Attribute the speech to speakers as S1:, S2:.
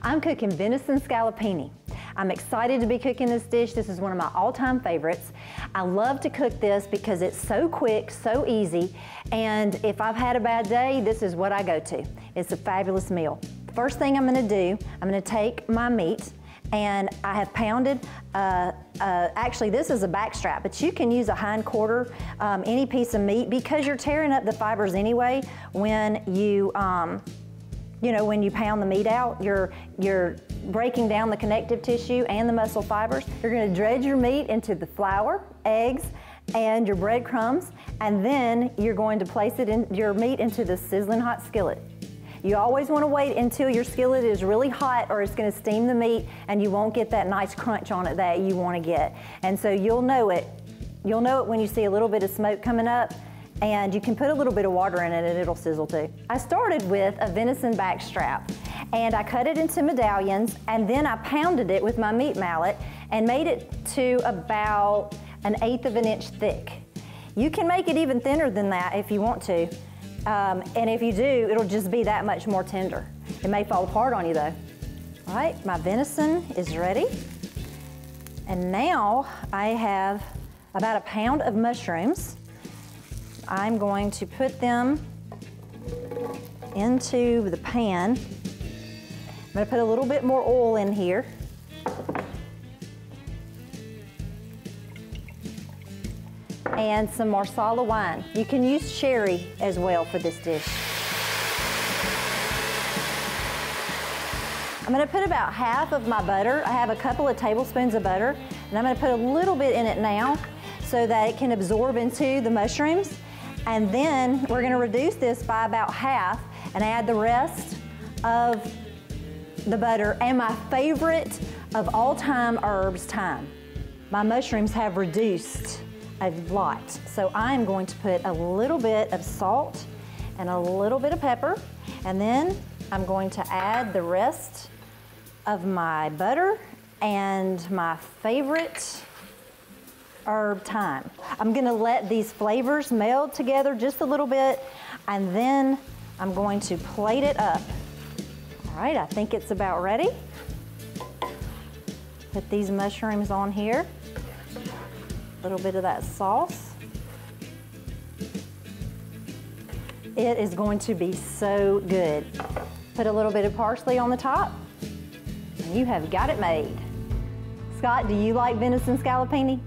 S1: I'm cooking venison scaloppine. I'm excited to be cooking this dish. This is one of my all-time favorites. I love to cook this because it's so quick, so easy, and if I've had a bad day, this is what I go to. It's a fabulous meal. First thing I'm gonna do, I'm gonna take my meat, and I have pounded, actually this is a back strap, but you can use a hind quarter, any piece of meat, because you're tearing up the fibers anyway when you when you pound the meat out, you're breaking down the connective tissue and the muscle fibers. You're gonna dredge your meat into the flour, eggs, and your breadcrumbs, and then you're going to place your meat into the sizzling hot skillet. You always want to wait until your skillet is really hot, or it's going to steam the meat and you won't get that nice crunch on it that you want to get. And so you'll know it. You'll know it when you see a little bit of smoke coming up, and you can put a little bit of water in it and it'll sizzle too. I started with a venison back strap, and I cut it into medallions, and then I pounded it with my meat mallet and made it to about 1/8 of an inch thick. You can make it even thinner than that if you want to. And if you do, it'll just be that much more tender. It may fall apart on you though. All right, my venison is ready. And now I have about 1 pound of mushrooms. I'm going to put them into the pan. I'm gonna put a little bit more oil in here. And some Marsala wine. You can use sherry as well for this dish. I'm gonna put about half of my butter. I have a couple of tablespoons of butter, and I'm gonna put a little bit in it now so that it can absorb into the mushrooms. And then we're gonna reduce this by about half and add the rest of the butter and my favorite of all time herbs, thyme. My mushrooms have reduced a lot. So I'm going to put a little bit of salt and a little bit of pepper, and then I'm going to add the rest of my butter and my favorite herb, thyme. I'm gonna let these flavors meld together just a little bit, and then I'm going to plate it up. All right, I think it's about ready. Put these mushrooms on here. A little bit of that sauce. It is going to be so good. Put a little bit of parsley on the top, and you have got it made. Scott, do you like venison scaloppine?